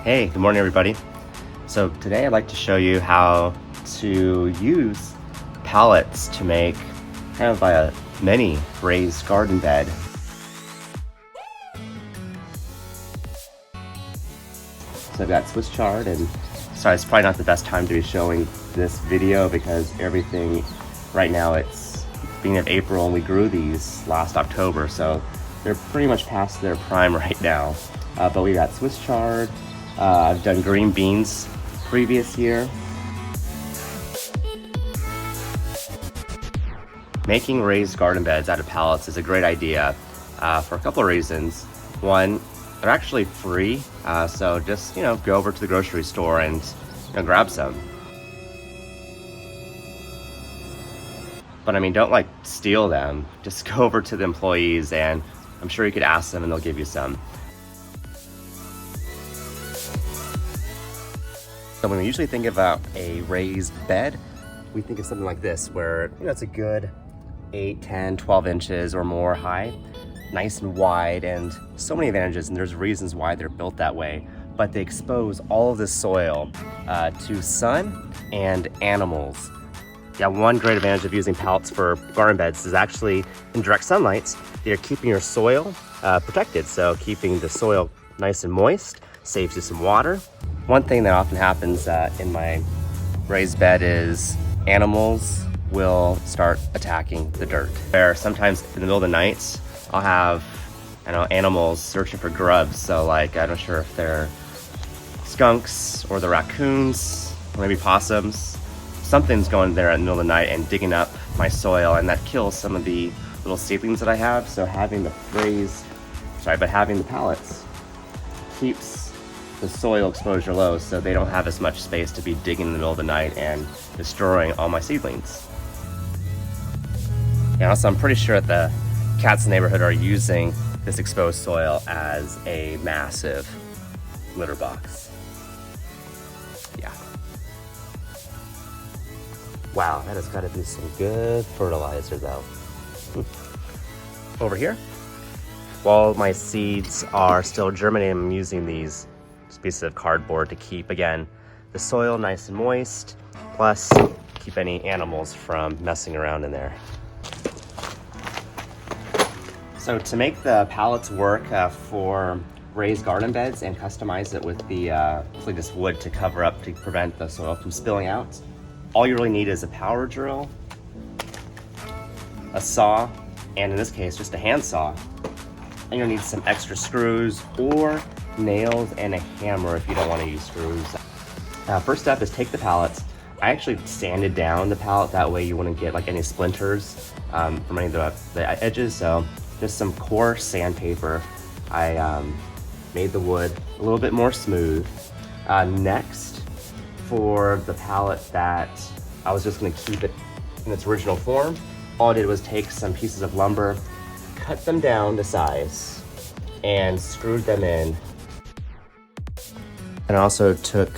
Hey, good morning everybody. So today I'd like to show you how to use pallets to make kind of a mini raised garden bed. So I've got Swiss chard, and sorry, it's probably not the best time to be showing this video because everything right now, it's beginning of April and we grew these last October, so they're pretty much past their prime right now. But we got Swiss chard. I've done green beans previous year. Making raised garden beds out of pallets is a great idea for a couple of reasons. One, they're actually free, so just go over to the grocery store and grab some. But I mean, don't like steal them. Just go over to the employees, and I'm sure you could ask them and they'll give you some. So when we usually think about a raised bed, we think of something like this, where it's a good 8, 10, 12 inches or more high, nice and wide, and so many advantages, and there's reasons why they're built that way. But they expose all of this soil to sun and animals. Yeah, one great advantage of using pallets for garden beds is actually in direct sunlight, they're keeping your soil protected. So keeping the soil nice and moist saves you some water. One thing that often happens in my raised bed is animals will start attacking the dirt. Sometimes in the middle of the night, I'll have animals searching for grubs. So like, I'm not sure if they're skunks or the raccoons or maybe possums. Something's going there in the middle of the night and digging up my soil, and that kills some of the little seedlings that I have. So having the pallets keeps the soil exposure low, so they don't have as much space to be digging in the middle of the night and destroying all my seedlings. And also, I'm pretty sure that the cats in the neighborhood are using this exposed soil as a massive litter box. Yeah. Wow, that has got to be some good fertilizer though. Over here, while my seeds are still germinating, I'm using these pieces of cardboard to keep, again, the soil nice and moist, plus keep any animals from messing around in there. So to make the pallets work for raised garden beds and customize it with the this wood to cover up to prevent the soil from spilling out, all you really need is a power drill, a saw, and in this case, just a hand saw. And you'll need some extra screws or nails and a hammer if you don't want to use screws. First step is take the pallets. I actually sanded down the pallet, that way you wouldn't get like any splinters from any of the edges. So just some coarse sandpaper. I made the wood a little bit more smooth. Next, for the pallet that I was just going to keep it in its original form, all I did was take some pieces of lumber, cut them down to size, and screwed them in. And I also took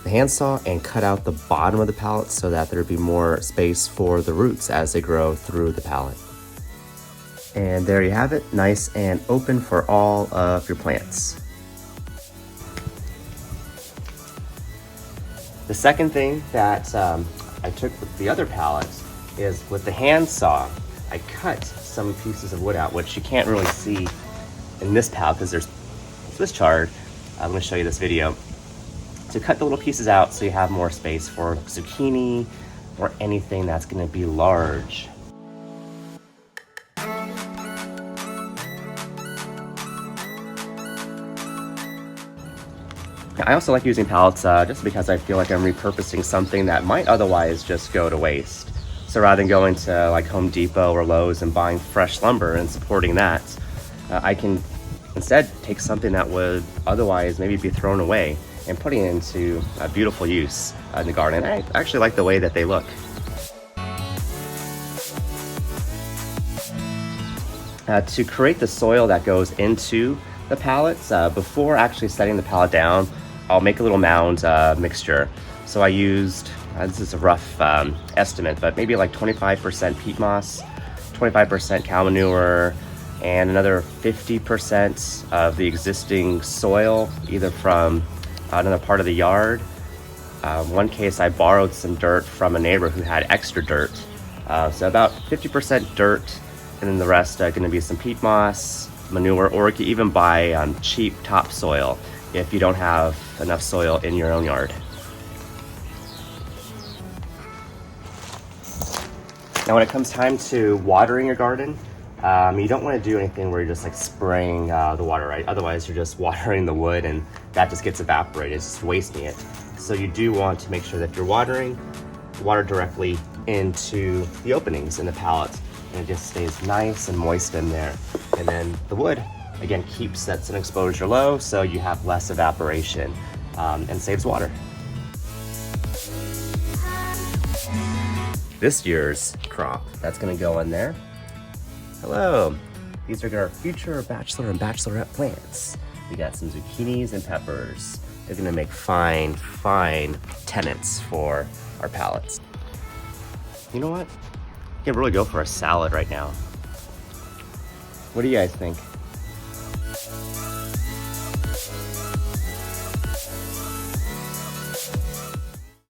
the handsaw and cut out the bottom of the pallet so that there'd be more space for the roots as they grow through the pallet. And there you have it, nice and open for all of your plants. The second thing that I took with the other pallet is with the handsaw, I cut some pieces of wood out, which you can't really see in this pallet because there's Swiss chard. I'm going to show you this video. To cut the little pieces out so you have more space for zucchini or anything that's going to be large. I also like using pallets just because I feel like I'm repurposing something that might otherwise just go to waste. So rather than going to like Home Depot or Lowe's and buying fresh lumber and supporting that, I can instead take something that would otherwise maybe be thrown away and putting it into a beautiful use in the garden. I actually like the way that they look. To create the soil that goes into the pallets, before actually setting the pallet down, I'll make a little mound mixture. So I used, this is a rough estimate, but maybe like 25% peat moss, 25% cow manure, and another 50% of the existing soil, either from another part of the yard. One case I borrowed some dirt from a neighbor who had extra dirt. So about 50% dirt, and then the rest gonna be some peat moss, manure, or you can even buy cheap topsoil if you don't have enough soil in your own yard. Now when it comes time to watering your garden, you don't want to do anything where you're just like spraying the water, right? Otherwise you're just watering the wood and that just gets evaporated, it's just wasting it. So you do want to make sure that if you're watering, water directly into the openings in the pallets, and it just stays nice and moist in there. And then the wood, again, keeps that sun exposure low so you have less evaporation and saves water. This year's crop, that's gonna go in there. Hello, these are our future bachelor and bachelorette plants. We got some zucchinis and peppers. They're gonna make fine, fine tenants for our pallets. You know what? I can really go for a salad right now. What do you guys think?